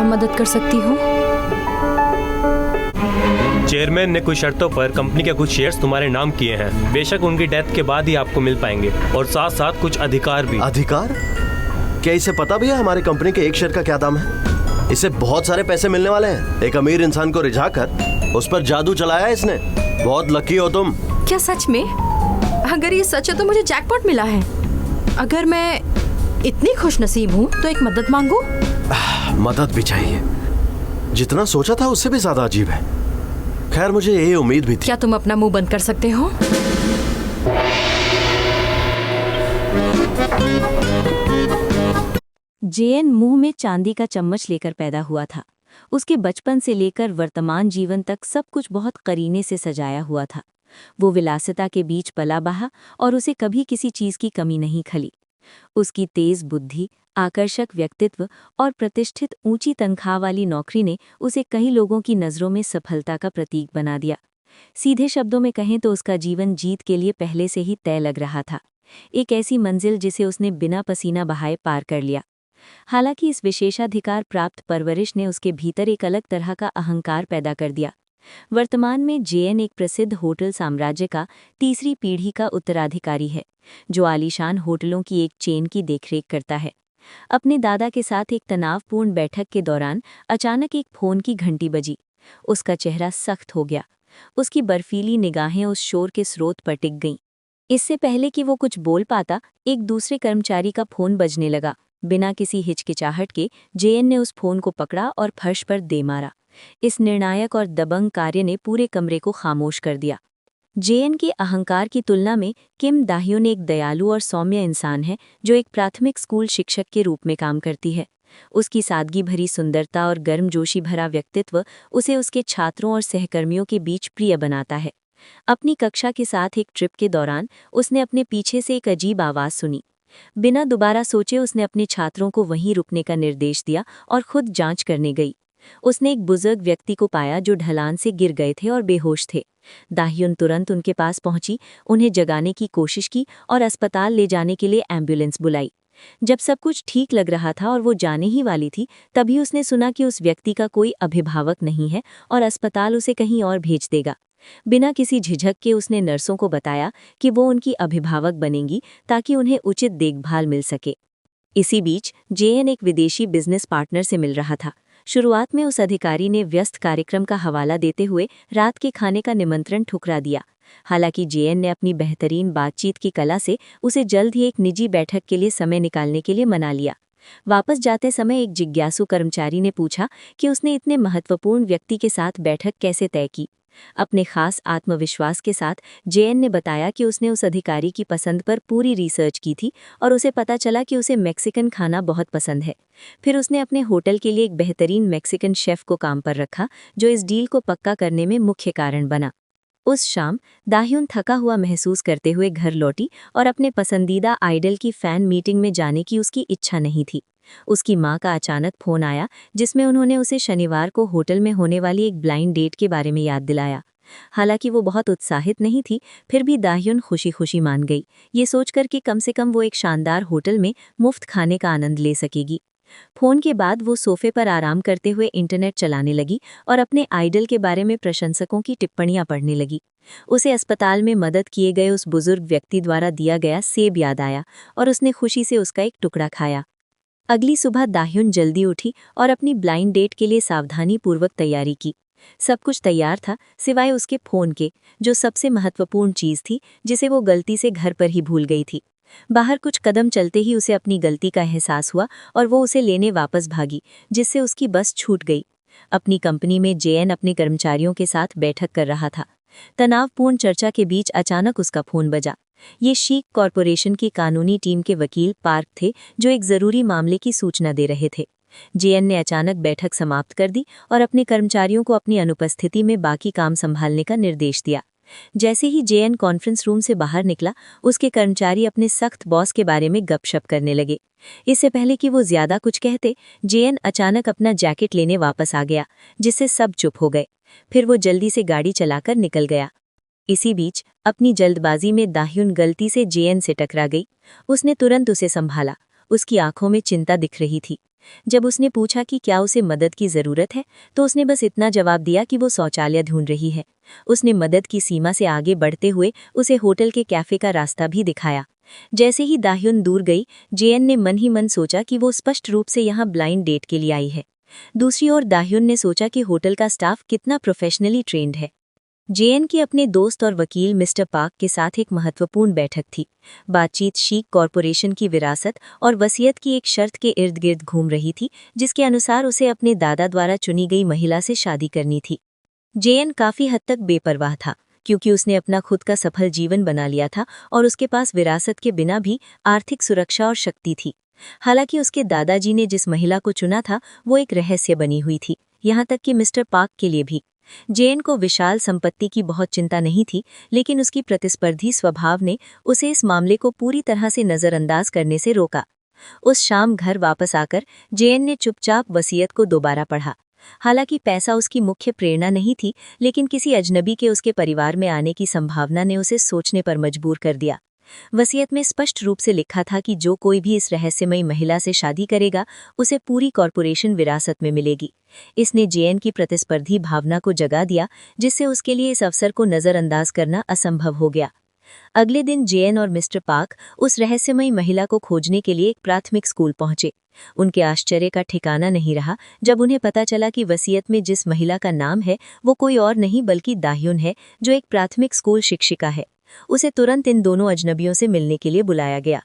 मदद कर सकती हूँ? चेयरमैन ने कुछ शर्तों पर कंपनी के कुछ शेयर्स तुम्हारे नाम किए हैं। बेशक उनकी डेथ के बाद ही आपको मिल पाएंगे, और साथ साथ कुछ अधिकार भी। अधिकार? क्या इसे पता भी है हमारी कंपनी के एक शेयर का क्या दाम है? इसे बहुत सारे पैसे मिलने वाले हैं। एक अमीर इंसान को रिझाकर उस पर जादू चलाया इसने। बहुत लकी हो तुम। क्या सच में? अगर ये सच है तो मुझे जैकपॉट मिला है। अगर मैं इतनी खुशनसीब हूँ तो एक मदद मांगू? मदद भी चाहिए। जितना सोचा था उससे भी ज्यादा अजीब है। खैर, मुझे यही उम्मीद भी थी। क्या तुम अपना मुंह बंद कर सकते हो? जेएन मुंह में चांदी का चम्मच लेकर पैदा हुआ था। उसके बचपन से लेकर वर्तमान जीवन तक सब कुछ बहुत करीने से सजाया हुआ था। वो विलासिता के बीच पला बहा और उसे कभी किसी चीज की कमी नहीं खली। उसकी तेज बुद्धि, आकर्षक व्यक्तित्व और प्रतिष्ठित ऊंची तनख्वाह वाली नौकरी ने उसे कई लोगों की नज़रों में सफलता का प्रतीक बना दिया। सीधे शब्दों में कहें तो उसका जीवन जीत के लिए पहले से ही तय लग रहा था। एक ऐसी मंजिल जिसे उसने बिना पसीना बहाए पार कर लिया। हालांकि इस विशेषाधिकार प्राप्त परवरिश ने उसके भीतर एक अलग तरह का अहंकार पैदा कर दिया। वर्तमान में जेएन एक प्रसिद्ध होटल साम्राज्य का तीसरी पीढ़ी का उत्तराधिकारी है, जो आलीशान होटलों की एक चेन की देखरेख करता है। अपने दादा के साथ एक तनावपूर्ण बैठक के दौरान अचानक एक फोन की घंटी बजी। उसका चेहरा सख्त हो गया। उसकी बर्फीली निगाहें उस शोर के स्रोत पर टिक गईं। इससे पहले कि वो कुछ बोल पाता, एक दूसरे कर्मचारी का फोन बजने लगा। बिना किसी हिचकिचाहट के जेएन ने उस फोन को पकड़ा और फर्श पर दे मारा। इस निर्णायक और दबंग कार्य ने पूरे कमरे को खामोश कर दिया। जेएन के अहंकार की तुलना में किम दाह्यून एक दयालु और सौम्य इंसान है, जो एक प्राथमिक स्कूल शिक्षक के रूप में काम करती है। उसकी सादगी भरी सुंदरता और गर्मजोशी भरा व्यक्तित्व उसे उसके छात्रों और सहकर्मियों के बीच प्रिय बनाता है। अपनी कक्षा के साथ एक ट्रिप के दौरान उसने अपने पीछे से एक अजीब आवाज़ सुनी। बिना दोबारा सोचे उसने अपने छात्रों को वहीं रुकने का निर्देश दिया और खुद जांच करने गई। उसने एक बुजुर्ग व्यक्ति को पाया जो ढलान से गिर गए थे और बेहोश थे। दाह्युन तुरंत उनके पास पहुंची, उन्हें जगाने की कोशिश की और अस्पताल ले जाने के लिए एम्बुलेंस बुलाई। जब सब कुछ ठीक लग रहा था और वो जाने ही वाली थी, तभी उसने सुना कि उस व्यक्ति का कोई अभिभावक नहीं है और अस्पताल उसे कहीं और भेज देगा। बिना किसी झिझक के उसने नर्सों को बताया कि वो उनकी अभिभावक बनेंगी ताकि उन्हें उचित देखभाल मिल सके। इसी बीच जेएन एक विदेशी बिजनेस पार्टनर से मिल रहा था। शुरुआत में उस अधिकारी ने व्यस्त कार्यक्रम का हवाला देते हुए रात के खाने का निमंत्रण ठुकरा दिया। हालांकि जेएन ने अपनी बेहतरीन बातचीत की कला से उसे जल्द ही एक निजी बैठक के लिए समय निकालने के लिए मना लिया। वापस जाते समय एक जिज्ञासु कर्मचारी ने पूछा कि उसने इतने महत्वपूर्ण व्यक्ति के साथ बैठक कैसे तय की। अपने खास आत्मविश्वास के साथ जेएन ने बताया कि उसने उस अधिकारी की पसंद पर पूरी रिसर्च की थी और उसे पता चला कि उसे मैक्सिकन खाना बहुत पसंद है। फिर उसने अपने होटल के लिए एक बेहतरीन मैक्सिकन शेफ को काम पर रखा, जो इस डील को पक्का करने में मुख्य कारण बना। उस शाम दाह्युन थका हुआ महसूस करते हुए घर लौटी और अपने पसंदीदा आइडल की फैन मीटिंग में जाने की उसकी इच्छा नहीं थी। उसकी मां का अचानक फोन आया, जिसमें उन्होंने उसे शनिवार को होटल में होने वाली एक ब्लाइंड डेट के बारे में याद दिलाया। हालांकि वो बहुत उत्साहित नहीं थी, फिर भी दाह्युन खुशी खुशी मान गई, ये सोचकर कि कम से कम वो एक शानदार होटल में मुफ्त खाने का आनंद ले सकेगी। फोन के बाद वो सोफे पर आराम करते हुए इंटरनेट चलाने लगी और अपने आइडल के बारे में प्रशंसकों की टिप्पणियां पढ़ने लगी। उसे अस्पताल में मदद किए गए उस बुजुर्ग व्यक्ति द्वारा दिया गया सेब याद आया और उसने खुशी से उसका एक टुकड़ा खाया। अगली सुबह दाह्युन जल्दी उठी और अपनी ब्लाइंड डेट के लिए सावधानीपूर्वक तैयारी की। सब कुछ तैयार था सिवाय उसके फोन के, जो सबसे महत्वपूर्ण चीज थी, जिसे वो गलती से घर पर ही भूल गई थी। बाहर कुछ कदम चलते ही उसे अपनी गलती का एहसास हुआ और वो उसे लेने वापस भागी, जिससे उसकी बस छूट गई। अपनी कंपनी में जेएन अपने कर्मचारियों के साथ बैठक कर रहा था। तनावपूर्ण चर्चा के बीच अचानक उसका फोन बजा। ये शीक कॉरपोरेशन की कानूनी टीम के वकील पार्क थे, जो एक जरूरी मामले की सूचना दे रहे थे। जेएन ने अचानक बैठक समाप्त कर दी और अपने कर्मचारियों को अपनी अनुपस्थिति में बाकी काम संभालने का निर्देश दिया। जैसे ही जेएन कॉन्फ्रेंस रूम से बाहर निकला, उसके कर्मचारी अपने सख्त बॉस के बारे में गपशप करने लगे। इससे पहले कि वो ज्यादा कुछ कहते, जेएन अचानक अपना जैकेट लेने वापस आ गया, जिससे सब चुप हो गए। फिर वो जल्दी से गाड़ी चलाकर निकल गया। इसी बीच अपनी जल्दबाजी में दाह्युन गलती से जेएन से टकरा गई। उसने तुरंत उसे संभाला। उसकी आंखों में चिंता दिख रही थी। जब उसने पूछा कि क्या उसे मदद की जरूरत है तो उसने बस इतना जवाब दिया कि वो शौचालय ढूंढ रही है। उसने मदद की सीमा से आगे बढ़ते हुए उसे होटल के कैफे का रास्ता भी दिखाया। जैसे ही दाह्युन दूर गई, जेएन ने मन ही मन सोचा कि वो स्पष्ट रूप से यहाँ ब्लाइंड डेट के लिए आई है। दूसरी ओर दाह्युन ने सोचा कि होटल का स्टाफ कितना प्रोफेशनली ट्रेंड है। जेएन की अपने दोस्त और वकील मिस्टर पार्क के साथ एक महत्वपूर्ण बैठक थी। बातचीत शीक कॉरपोरेशन की विरासत और वसीयत की एक शर्त के इर्द गिर्द घूम रही थी, जिसके अनुसार उसे अपने दादा द्वारा चुनी गई महिला से शादी करनी थी। जेएन काफी हद तक बेपरवाह था, क्योंकि उसने अपना खुद का सफल जीवन बना लिया था और उसके पास विरासत के बिना भी आर्थिक सुरक्षा और शक्ति थी। हालांकि उसके दादाजी ने जिस महिला को चुना था वो एक रहस्य बनी हुई थी, यहाँ तक कि मिस्टर पार्क के लिए भी। जेएन को विशाल संपत्ति की बहुत चिंता नहीं थी, लेकिन उसकी प्रतिस्पर्धी स्वभाव ने उसे इस मामले को पूरी तरह से नजरअंदाज करने से रोका। उस शाम घर वापस आकर जेएन ने चुपचाप वसीयत को दोबारा पढ़ा। हालांकि पैसा उसकी मुख्य प्रेरणा नहीं थी, लेकिन किसी अजनबी के उसके परिवार में आने की संभावना ने उसे सोचने पर मजबूर कर दिया। वसीयत में स्पष्ट रूप से लिखा था कि जो कोई भी इस रहस्यमयी महिला से शादी करेगा उसे पूरी कॉरपोरेशन विरासत में मिलेगी। इसने जेएन की प्रतिस्पर्धी भावना को जगा दिया, जिससे उसके लिए इस अवसर को नजरअंदाज करना असंभव हो गया। अगले दिन जेएन और मिस्टर पार्क उस रहस्यमयी महिला को खोजने के लिए एक प्राथमिक स्कूल पहुंचे। उनके आश्चर्य का ठिकाना नहीं रहा जब उन्हें पता चला कि वसीयत में जिस महिला का नाम है वो कोई और नहीं बल्कि दाह्युन है, जो एक प्राथमिक स्कूल शिक्षिका है। उसे तुरंत इन दोनों अजनबियों से मिलने के लिए बुलाया गया।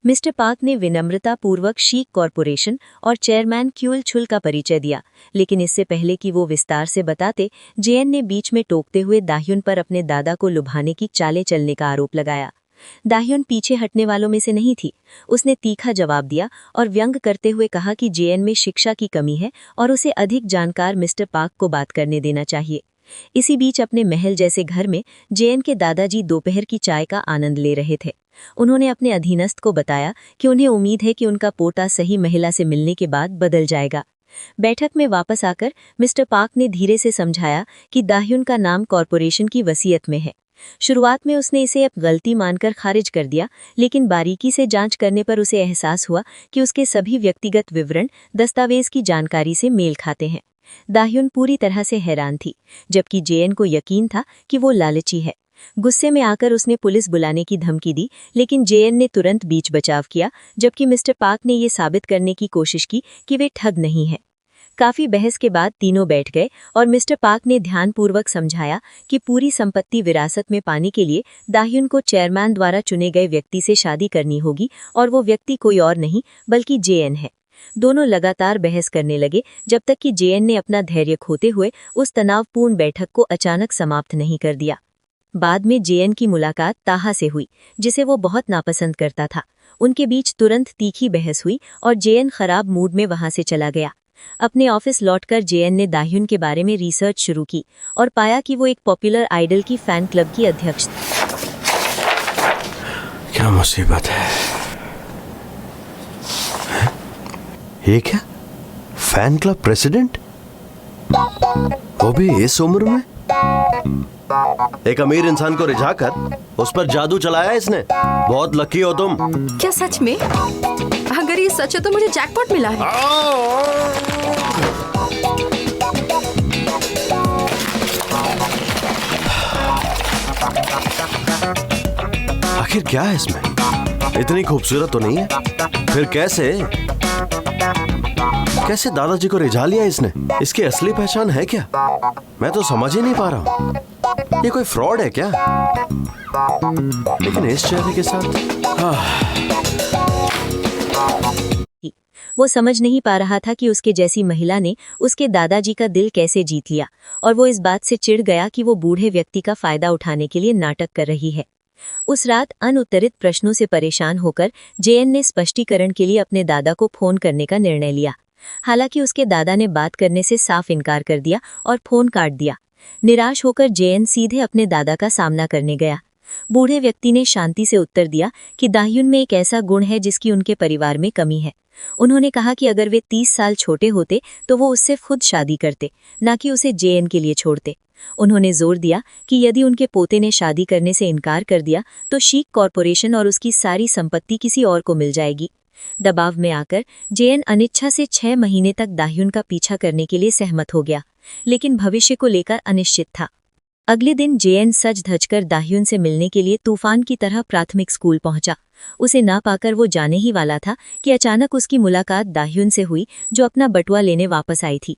मिस्टर पार्क ने विनम्रतापूर्वक शीक कॉरपोरेशन और चेयरमैन क्यूल छुल का परिचय दिया, लेकिन इससे पहले कि वो विस्तार से बताते, जेएन ने बीच में टोकते हुए दाह्युन पर अपने दादा को लुभाने की चालें चलने का आरोप लगाया। दाह्युन पीछे हटने वालों में से नहीं थी। उसने तीखा जवाब दिया और व्यंग करते हुए कहा कि जेएन में शिक्षा की कमी है और उसे अधिक जानकार मिस्टर पार्क को बात करने देना चाहिए। इसी बीच अपने महल जैसे घर में जेएन के दादाजी दोपहर की चाय का आनंद ले रहे थे। उन्होंने अपने अधीनस्थ को बताया कि उन्हें उम्मीद है कि उनका पोता सही महिला से मिलने के बाद बदल जाएगा। बैठक में वापस आकर मिस्टर पार्क ने धीरे से समझाया कि दाह्युन का नाम कॉरपोरेशन की वसीयत में है। शुरुआत में उसने इसे एक गलती मानकर खारिज कर दिया, लेकिन बारीकी से जांच करने पर उसे एहसास हुआ कि उसके सभी व्यक्तिगत विवरण दस्तावेज की जानकारी से मेल खाते हैं। दाह्युन पूरी तरह से हैरान थी, जबकि जेएन को यकीन था कि वो लालची है। गुस्से में आकर उसने पुलिस बुलाने की धमकी दी, लेकिन जेएन ने तुरंत बीच बचाव किया, जबकि मिस्टर पार्क ने ये साबित करने की कोशिश की कि वे ठग नहीं हैं। काफी बहस के बाद तीनों बैठ गए और मिस्टर पार्क ने ध्यानपूर्वक समझाया कि पूरी संपत्ति विरासत में पाने के लिए दाह्युन को चेयरमैन द्वारा चुने गए व्यक्ति से शादी करनी होगी, और वो व्यक्ति कोई और नहीं बल्कि जेएन है। दोनों लगातार बहस करने लगे जब तक कि जेएन ने अपना धैर्य खोते हुए उस तनावपूर्ण बैठक को अचानक समाप्त नहीं कर दिया। बाद में जेएन की मुलाकात ताहा से हुई, जिसे वो बहुत नापसंद करता था। उनके बीच तुरंत तीखी बहस हुई और जेएन खराब मूड में वहां से चला गया। अपने ऑफिस लौटकर जेएन ने दाह्युन के बारे में रिसर्च शुरू की और पाया कि वो एक पॉपुलर आइडल की फैन क्लब की अध्यक्ष थी। क्या मुसीबत है? ये क्या? Fan club president? वो भी इस उम्र में? एक अमीर इंसान को रिझाकर उस पर जादू चलाया इसने। बहुत लकी हो तुम। क्या सच में? अगर ये सच है तो मुझे जैकपॉट मिला है। आखिर क्या है इसमें? इतनी खूबसूरत तो नहीं है। फिर कैसे दादाजी को रिझा लिया इसने? इसकी असली पहचान है क्या? मैं तो समझ ही नहीं पा रहा हूँ। ये कोई फ्रॉड है क्या? लेकिन इस चेहरे के साथ वो समझ नहीं पा रहा था कि उसके जैसी महिला ने उसके दादाजी का दिल कैसे जीत लिया, और वो इस बात से चिढ़ गया कि वो बूढ़े व्यक्ति का फायदा उठाने के लिए नाटक कर रही है। उस रात अनुत्तरित प्रश्नों से परेशान होकर जेएन ने स्पष्टीकरण के लिए अपने दादा को फोन करने का निर्णय लिया। हालांकि उसके दादा ने बात करने से साफ इनकार कर दिया और फोन काट दिया। निराश होकर जेएन सीधे अपने दादा का सामना करने गया। बूढ़े व्यक्ति ने शांति से उत्तर दिया कि दाह्युन में एक ऐसा गुण है जिसकी उनके परिवार में कमी है। उन्होंने कहा कि अगर वे 30 साल छोटे होते तो वो उससे खुद शादी करते, न कि उसे जेएन के लिए छोड़ते। उन्होंने जोर दिया कि यदि उनके पोते ने शादी करने से इनकार कर दिया तो शीक कॉरपोरेशन और उसकी सारी संपत्ति किसी और को मिल जाएगी। दबाव में आकर जेएन अनिच्छा से 6 महीने तक दाह्युन का पीछा करने के लिए सहमत हो गया, लेकिन भविष्य को लेकर अनिश्चित था। अगले दिन जेएन सज धजकर दाह्युन से मिलने के लिए तूफान की तरह प्राथमिक स्कूल पहुंचा। उसे ना पाकर वो जाने ही वाला था कि अचानक उसकी मुलाकात दाह्युन से हुई, जो अपना बटुआ लेने वापस आई थी।